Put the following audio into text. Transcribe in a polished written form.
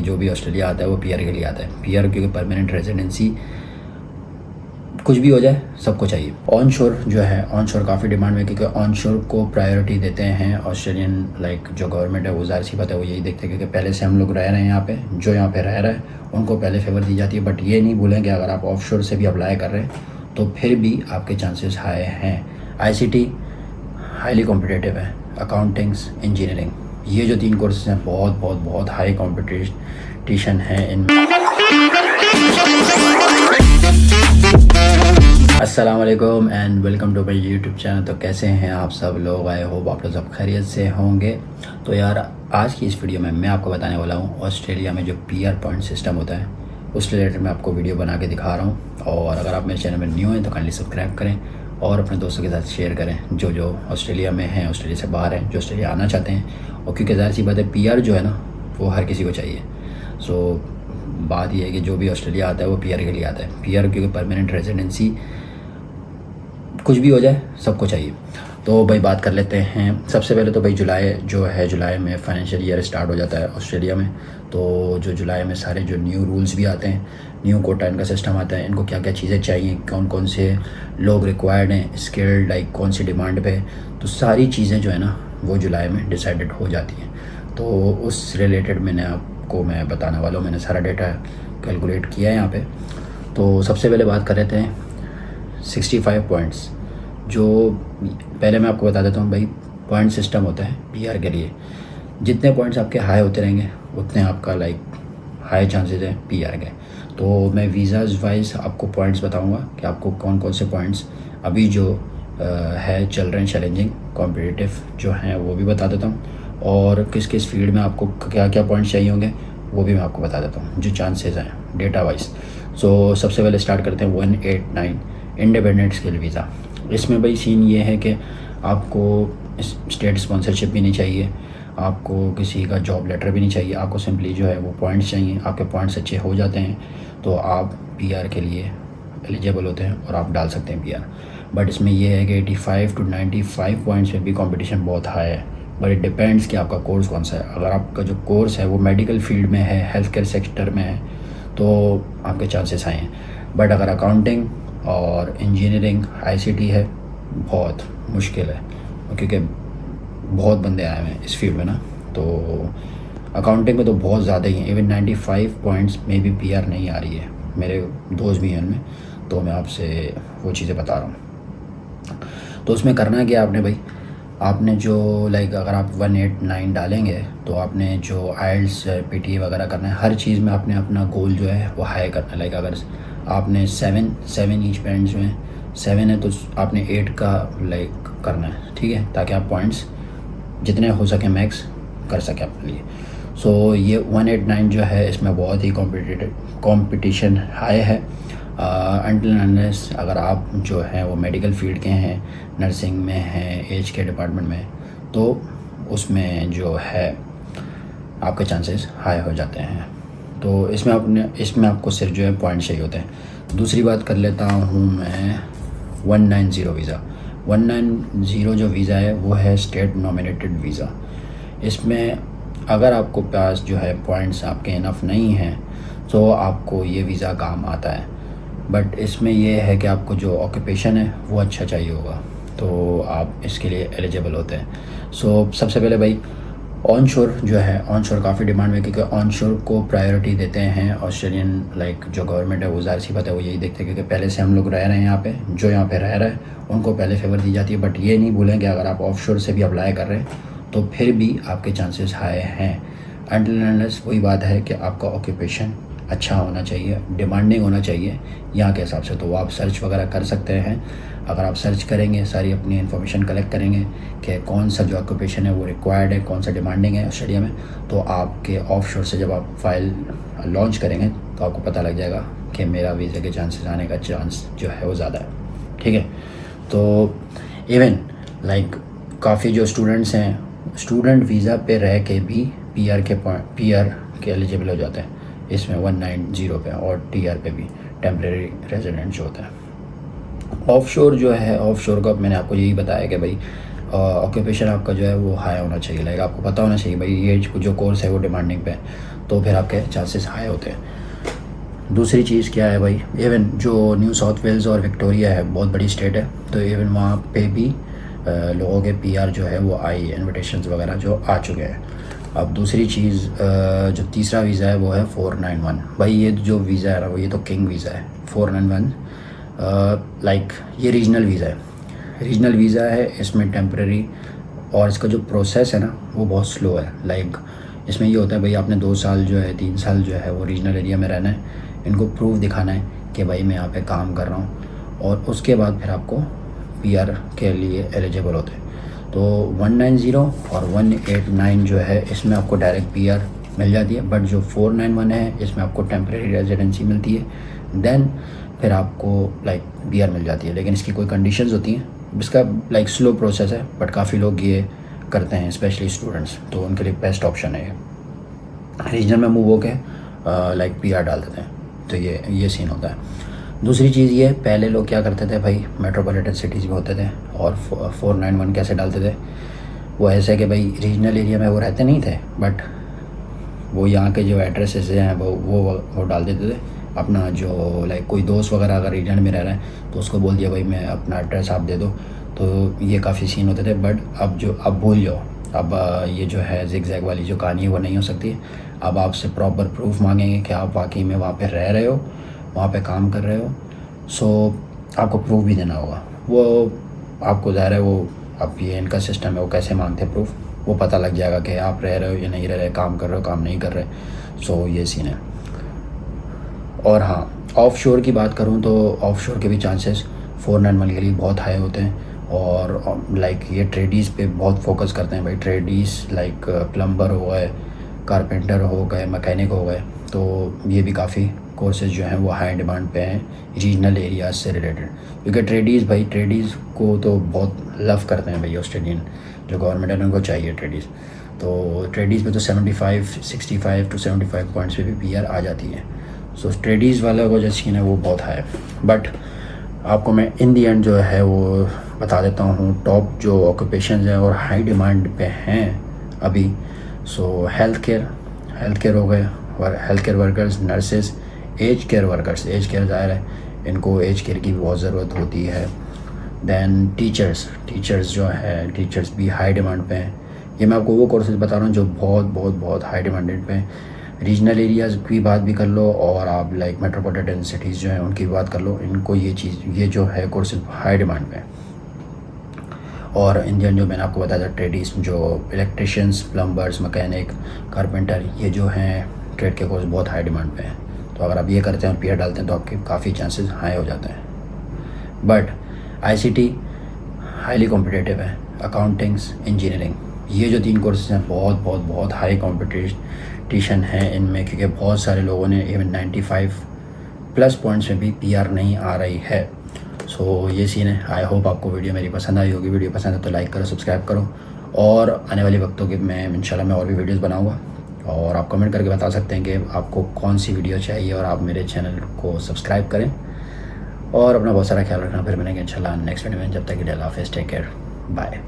जो भी ऑस्ट्रेलिया आता है वो पीआर के लिए आता है। पीआर क्योंकि परमानेंट रेजिडेंसी, कुछ भी हो जाए सबको चाहिए। ऑन शोर जो है, ऑन शोर काफ़ी डिमांड में, क्योंकि ऑन शोर को प्रायोरिटी देते हैं ऑस्ट्रेलियन जो गवर्नमेंट है वो ज़ाहिर सी बात है वो यही देखते हैं, क्योंकि पहले से हम लोग रह रहे हैं यहाँ पे, जो यहाँ पे रह रहा है उनको पहले फेवर दी जाती है। बट ये नहीं भूलें कि अगर आप ऑफ शोर से भी अप्लाई कर रहे हैं तो फिर भी आपके चांसेस हाई हैं। ICT हाईली कॉम्पिटिटिव है, अकाउंटिंग्स, इंजीनियरिंग, ये जो 3 कोर्सेज हैं बहुत बहुत बहुत हाई कॉम्पिटिशन है इनमें। अस्सलाम वालेकुम and welcome to my YouTube channel. तो कैसे हैं आप सब लोग? आई होप आप लोग सब खैरियत से होंगे। तो यार आज की इस वीडियो में मैं आपको बताने वाला हूँ ऑस्ट्रेलिया में जो PR पॉइंट सिस्टम होता है उस रिलेटेड मैं आपको वीडियो बना के दिखा रहा हूँ। और अगर आप मेरे चैनल में न्यू हैं तो काइंडली सब्सक्राइब करें और अपने दोस्तों के साथ शेयर करें जो ऑस्ट्रेलिया में हैं, ऑस्ट्रेलिया से बाहर हैं, जो ऑस्ट्रेलिया आना चाहते हैं। और क्योंकि ज़ाहिर सी बात है PR जो है ना वो हर किसी को चाहिए। सो बात यह है कि जो भी ऑस्ट्रेलिया आता है वो PR के लिए आता है। PR क्योंकि परमानेंट रेजिडेंसी, कुछ भी हो जाए सबको चाहिए। तो भाई बात कर लेते हैं। सबसे पहले तो भाई जुलाई में फाइनेंशियल ईयर स्टार्ट हो जाता है ऑस्ट्रेलिया में। तो जो जुलाई में सारे जो न्यू रूल्स भी आते हैं, न्यू कोटा इनका सिस्टम आता है, इनको क्या क्या चीज़ें चाहिए, कौन कौन से लोग रिक्वायर्ड हैं, स्किल्ड लाइक कौन सी डिमांड पे, तो सारी चीज़ें जो है ना वो जुलाई में डिसाइडेड हो जाती हैं। तो उस रिलेटेड मैं बताने वाला हूँ। मैंने सारा डेटा कैलकुलेट किया है यहाँ पे। तो सबसे पहले बात कर लेते हैं 65 पॉइंट्स। जो पहले मैं आपको बता देता हूँ भाई, पॉइंट सिस्टम होता है PR के लिए। जितने पॉइंट्स आपके हाई होते रहेंगे उतने आपका हाई चांसेस है PR के। तो मैं वीज़ाज़ वाइज आपको पॉइंट्स बताऊँगा कि आपको कौन कौन से पॉइंट्स अभी जो है चल रहे हैं चैलेंजिंग कॉम्पिटिटिव जो हैं वो भी बता देता हूँ। और किस किस फील्ड में आपको क्या क्या पॉइंट्स चाहिए होंगे वो भी मैं आपको बता देता हूँ, जो चांसेस हैं डेटा वाइज। सो सबसे पहले स्टार्ट करते हैं 189 इंडिपेंडेंट स्किल वीज़ा। इसमें भाई सीन ये है कि आपको स्टेट स्पॉन्सरशिप भी नहीं चाहिए, आपको किसी का जॉब लेटर भी नहीं चाहिए, आपको सिंपली जो है वो पॉइंट्स चाहिए। आपके पॉइंट्स अच्छे हो जाते हैं तो आप PR के लिए एलिजिबल होते हैं और आप डाल सकते हैं PR। बट इसमें ये है कि 85 to 95 पॉइंट्स में भी कंपटीशन बहुत हाई है। बट इट डिपेंड्स कि आपका कोर्स कौन सा है। अगर आपका जो कोर्स है वो मेडिकल फील्ड में है, हेल्थ केयर सेक्टर में है, तो आपके चांसेस हाई हैं। बट अगर अकाउंटिंग और इंजीनियरिंग ICT है, बहुत मुश्किल है, क्योंकि बहुत बंदे आए हैं इस फील्ड में ना। तो अकाउंटिंग में तो बहुत ज़्यादा ही हैं। इवन 95 पॉइंट्स में भी PR नहीं आ रही है। मेरे दोस्त भी हैं उनमें, तो मैं आपसे वो चीज़ें बता रहा हूँ। तो उसमें करना क्या आपने भाई, आपने जो अगर आप 189 डालेंगे तो आपने जो IELTS PTE वगैरह करना है, हर चीज़ में आपने अपना गोल जो है वो हाई करना है। अगर आपने 7 ईच बैंड्स में 7 है तो आपने 8 का करना है, ठीक है, ताकि आप पॉइंट्स जितने हो सके मैक्स कर सके अपने लिए। सो ये 189 जो है इसमें बहुत ही कॉम्पिटिशन हाई है। अनटिल अनलेस अगर आप जो है वो मेडिकल फील्ड के हैं, नर्सिंग में हैं, एज के डिपार्टमेंट में, तो उसमें जो है आपके चांसेस हाई हो जाते हैं। तो इसमें आपको सिर्फ जो है पॉइंट चाहिए होते हैं। दूसरी बात कर लेता हूँ मैं 190 वीज़ा। 190 जो वीज़ा है वो है स्टेट नॉमिनेटेड वीज़ा। इसमें अगर आपको पास जो है पॉइंट्स आपके इनफ नहीं हैं तो आपको ये वीज़ा काम आता है। बट इसमें यह है कि आपको जो ऑक्यूपेशन है वो अच्छा चाहिए होगा, तो आप इसके लिए एलिजिबल होते हैं। सो सबसे पहले भाई ऑन शोर जो है, ऑन शोर काफ़ी डिमांड में, क्योंकि ऑन शोर को प्रायोरिटी देते हैं ऑस्ट्रेलियन जो गवर्नमेंट है वो ज़ाहिर सी बात है वो यही देखते हैं, क्योंकि पहले से हम लोग रह रहे हैं यहाँ पे, जो यहाँ पे रह रहा है उनको पहले फेवर दी जाती है। बट ये नहीं भूलें कि अगर आप ऑफ शोर से भी अप्लाई कर रहे हैं तो फिर भी आपके चांसेस हाई हैं। अनटिल अनलेस वही बात है कि आपका ऑक्यूपेशन अच्छा होना चाहिए, डिमांडिंग होना चाहिए यहाँ के हिसाब से। तो आप सर्च वगैरह कर सकते हैं। अगर आप सर्च करेंगे, सारी अपनी इन्फॉर्मेशन कलेक्ट करेंगे कि कौन सा जो ऑक्यूपेशन है वो रिक्वायर्ड है, कौन सा डिमांडिंग है ऑस्ट्रेलिया में, तो आपके ऑफशोर से जब आप फाइल लॉन्च करेंगे तो आपको पता लग जाएगा कि मेरा वीज़ा के चांसेस आने का चांस जो है वो ज़्यादा है, ठीक है। तो इवन काफ़ी जो स्टूडेंट्स हैं, स्टूडेंट वीज़ा पे रह के भी PR के एलिजिबल हो जाते हैं इसमें 190 पे, और TR पे भी टेम्परेरी रेजिडेंट जो होता है। ऑफशोर जो है, ऑफशोर का मैंने आपको यही बताया कि भाई ऑक्यूपेशन आपका जो है वो हाई होना चाहिए। आपको पता होना चाहिए भाई ये जो कोर्स है वो डिमांडिंग पे है। तो फिर आपके चांसेस हाई होते हैं। दूसरी चीज़ क्या है भाई, इवन जो न्यू साउथ वेल्स और विक्टोरिया है, बहुत बड़ी स्टेट है, तो इवन वहाँ पे भी लोगों के पीआर जो है वो आई, इन्विटेशंस वगैरह जो आ चुके हैं। अब दूसरी चीज़, जो तीसरा वीज़ा है वो है 491। भाई ये जो वीज़ा है ना, वो ये तो किंग वीज़ा है 491। लाइक ये रीजनल वीज़ा है, रीजनल वीज़ा है, इसमें टेम्प्रेरी, और इसका जो प्रोसेस है ना वो बहुत स्लो है। लाइक इसमें ये होता है भाई, आपने 2 साल जो है 3 साल जो है वो रीजनल एरिया में रहना है, इनको प्रूफ दिखाना है कि भाई मैं यहाँ पे काम कर रहा हूँ, और उसके बाद फिर आपको पीआर के लिए एलिजिबल होते हैं। तो 190 और 189 जो है इसमें आपको डायरेक्ट पीआर मिल जाती है, बट जो 491 है इसमें आपको टेम्प्रेरी रेजिडेंसी मिलती है, देन फिर आपको लाइक पीआर मिल जाती है। लेकिन इसकी कोई कंडीशंस होती हैं, इसका लाइक स्लो प्रोसेस है, बट काफ़ी लोग ये करते हैं, स्पेशली स्टूडेंट्स, तो उनके लिए बेस्ट ऑप्शन है ये। रीजनल में मूव होके लाइक पीआर डाल देते हैं, तो ये सीन होता है। दूसरी चीज़ ये, पहले लोग क्या करते थे भाई, मेट्रोपॉलिटन सिटीज़ में होते थे और 491 कैसे डालते थे, वो ऐसे कि भाई रीजनल एरिया में वो रहते नहीं थे, बट वो यहाँ के जो एड्रेसेस हैं वो डाल देते थे अपना, जो लाइक कोई दोस्त वगैरह अगर रीजन में रह रहा है तो उसको बोल दिया भाई मैं अपना एड्रेस आप दे दो, तो ये काफ़ी सीन होते थे। बट अब भूल जाओ, अब ये जो है जिग-जैग वाली जो कहानी है वो नहीं हो सकती। अब आपसे प्रॉपर प्रूफ मांगेंगे कि आप वाकई में वहाँ पे रह रहे हो, वहाँ पे काम कर रहे हो, सो आपको प्रूफ भी देना होगा। वो आपको ज़ाहिर है, वो अब ये इनका सिस्टम है, वो कैसे मांगते हैं प्रूफ, वो पता लग जाएगा कि आप रह रहे हो या नहीं रह रहे, काम कर रहे हो काम नहीं कर रहे। सो ये सीन है। और हाँ, ऑफ शोर की बात करूँ तो ऑफ शोर के भी चांसेस 491 के लिए बहुत हाई होते हैं, और लाइक ये ट्रेडीज़ पे बहुत फोकस करते हैं भाई। ट्रेडीज़ लाइक प्लम्बर हो गए, कारपेंटर हो गए, मैकेनिक हो गए, तो ये भी काफ़ी कोर्सेज जो हैं वो हाई डिमांड पे हैं रीजनल एरियाज से रिलेटेड, क्योंकि ट्रेडीज़ भाई, ट्रेडीज़ को तो बहुत लव करते हैं भाई ऑस्ट्रेलियन जो गवर्नमेंट है, उनको चाहिए ट्रेडीज़। तो ट्रेडीज़ पे तो 65 to 75 पॉइंट्स पे भी पीआर आ जाती है। सो ट्रेडीज़ वाला को जो सीन है वो बहुत हाई है। बट आपको मैं इन दी एंड जो है वो बता देता हूँ टॉप जो ऑक्यूपेशंस हैं और हाई डिमांड पे हैं अभी। सो हेल्थ केयर हो गए, और health care workers, nurses, aged care workers, aged care ज़ाहिर है इनको एज केयर की भी बहुत ज़रूरत होती है। दैन टीचर्स जो है, टीचर्स भी हाई डिमांड पे हैं। ये मैं आपको वो कोर्सेज बता रहा हूँ जो बहुत हाई डिमांडेड पे हैं। रीजनल एरियाज़ की बात भी कर लो, और आप लाइक मेट्रोपॉलिटन सिटीज़ जो हैं उनकी भी बात कर लो, इनको ये जो है कोर्सेज हाई डिमांड पे हैं। और इंडियन जो मैंने आपको बताया था ट्रेडीज़, जो इलेक्ट्रिशियंस, प्लम्बर्स, मैकेनिक, कारपेंटर, ये जो हैं ट्रेड के कोर्स बहुत हाई डिमांड पे हैं। तो अगर आप ये करते हैं और पीआर डालते हैं तो आपके काफ़ी चांसेस हाई हो जाते हैं। बट आईसीटी हाईली कॉम्पिटिटिव है, अकाउंटिंग्स, इंजीनियरिंग, ये जो 3 कोर्सेज हैं बहुत हाई कॉम्पिटिशन है इनमें, क्योंकि बहुत सारे लोगों ने इवन 95+ पॉइंट्स में भी पीआर नहीं आ रही है। सो ये सीन है। आई होप आपको वीडियो मेरी पसंद आई होगी। वीडियो पसंद है तो लाइक करो, सब्सक्राइब करो, और आने वाले वक्तों के मैं इंशाल्लाह मैं और भी वीडियोस बनाऊंगा, और आप कमेंट करके बता सकते हैं कि आपको कौन सी वीडियो चाहिए, और आप मेरे चैनल को सब्सक्राइब करें, और अपना बहुत सारा ख्याल रखना। फिर मिलेंगे इंशाल्लाह नेक्स्ट वीडियो में। जब तक के लिए अल्लाह हाफ़िज़, टेक केयर, बाय।